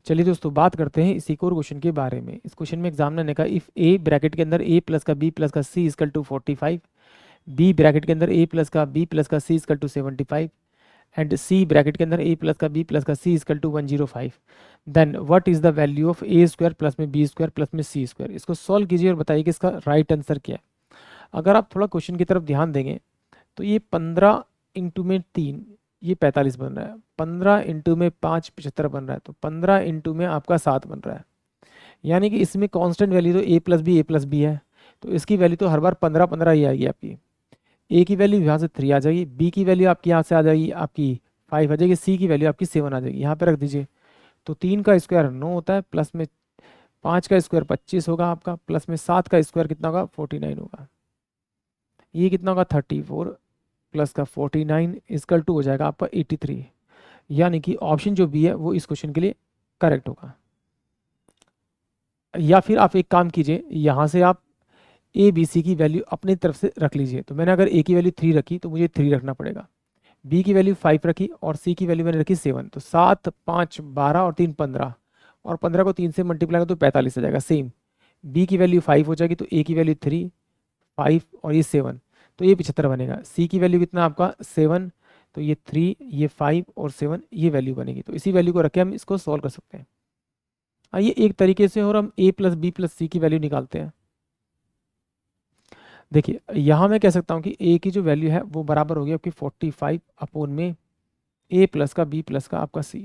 चलिए दोस्तों बात करते हैं इसी और क्वेश्चन के बारे में। इस क्वेश्चन में एग्जामिनर ने कहा इफ ए ब्रैकेट के अंदर ए प्लस का बी प्लस का C equal to 45, B bracket के अंदर ए प्लस का बी प्लस का C equal to 75 and C bracket के अंदर ए प्लस का बी प्लस का C equal to 105, then what is the value of A square plus में B square plus में सी स्क्वायर। इसको solve कीजिए और बताइए कि इसका राइट आंसर क्या है। अगर आप थोड़ा क्वेश्चन की तरफ ध्यान देंगे तो ये 15 इंटू में 3 ये 45 बन रहा है, 15 इंटू में 5 75 बन रहा है, तो 15 इंटू में आपका 7 बन रहा है। यानी कि इसमें कांस्टेंट वैल्यू तो ए प्लस बी है, तो इसकी वैल्यू तो हर बार 15 15 ही आएगी आपकी। ए की वैल्यू यहाँ से 3 आ जाएगी, बी की वैल्यू आपकी यहाँ से आ जाएगी आपकी 5 आ जाएगी, सी की वैल्यू आपकी 7 आ जाएगी। यहाँ पे रख दीजिए। तो 3 का स्क्वायर 9 होता है, प्लस में 5 का स्क्वायर 25 होगा आपका, प्लस में 7 का स्क्वायर कितना होगा 49 होगा। ये कितना होगा 34 प्लस का 49 इजकल टू हो जाएगा आपका 83। यानी कि ऑप्शन जो बी है वो इस क्वेश्चन के लिए करेक्ट होगा। या फिर आप एक काम कीजिए, यहाँ से आप ए बी सी की वैल्यू अपनी तरफ से रख लीजिए। तो मैंने अगर ए की वैल्यू 3 रखी तो मुझे 3 रखना पड़ेगा, बी की वैल्यू 5 रखी और सी की वैल्यू मैंने रखी 7, तो 7 5 12 और 3 15, और 15 को 3 से मल्टीप्लाई करो तो 45 आ जाएगा। सेम बी की वैल्यू 5 हो जाएगी, तो ए की वैल्यू 3 5 और ये 7, तो ये 75 बनेगा। सी की वैल्यू कितना आपका 7, तो ये 3 ये 5 और 7 ये वैल्यू बनेगी। तो इसी वैल्यू को रख के हम इसको सॉल्व कर सकते हैं। आइए एक तरीके से और हम ए प्लस बी प्लस सी की वैल्यू निकालते हैं। देखिए यहाँ मैं कह सकता हूँ कि ए की जो वैल्यू है वो बराबर हो गई आपकी 45 अपोन में ए प्लस का बी प्लस का आपका सी।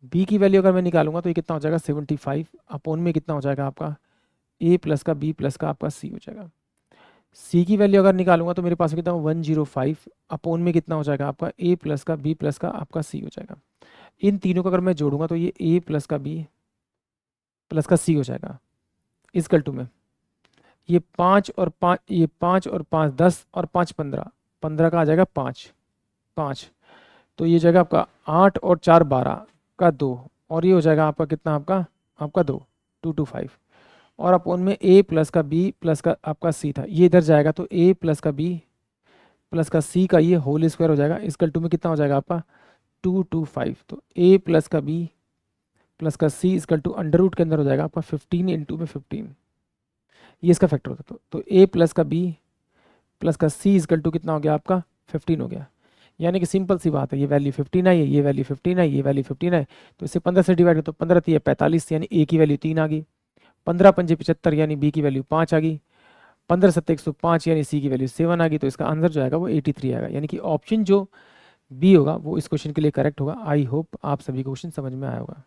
बी की वैल्यू अगर मैं निकालूंगा तो ये कितना हो जाएगा 75 अपोन में कितना हो जाएगा आपका ए प्लस का बी प्लस का आपका सी हो जाएगा। सी की वैल्यू अगर निकालूंगा तो मेरे पास कितना 105 अपोन में कितना हो जाएगा आपका ए प्लस का बी प्लस का आपका सी हो जाएगा। इन तीनों को अगर मैं जोड़ूंगा तो ये ए प्लस का बी प्लस का सी हो जाएगा इजकल टू में ये 5 और 5 ये 5 और 5 10 और 5 15, 15 का आ जाएगा 5 5, तो ये जाएगा आपका 8 और 4 12 का 2, और ये हो जाएगा आपका कितना आपका आपका 2 225, और अपोन में ए प्लस का बी प्लस का आपका सी था, ये इधर जाएगा तो ए प्लस का बी प्लस का सी का ये होल स्क्वायर हो जाएगा। इसकल टू में कितना हो जाएगा आपका 225, तो ए प्लस का बी प्लस का सी इसकल टू अंडर रूट के अंदर हो जाएगा आपका 15 इंटू में 15, ये इसका फैक्टर होता है। तो ए प्लस का बी प्लस का सी इसकल टू कितना हो गया आपका 15 हो गया। यानी कि सिंपल सी बात है, ये वैल्यू 15 आई है, ये वैल्यू 15 है, ये वैल्यू 15 है, तो इसे 15 से डिवाइड कर तो 15 थी 45, यानी ए की वैल्यू 3 आ गई। 15 पंजे 75 यानी बी की वैल्यू 5 आ गई। 15 सत्ते 105 यानी सी की वैल्यू 7 आ गई। तो इसका आंसर जो आएगा वो 83 आएगा। यानी कि ऑप्शन जो बी होगा वो इस क्वेश्चन के लिए करेक्ट होगा। आई होप आप सभी को क्वेश्चन समझ में आया होगा।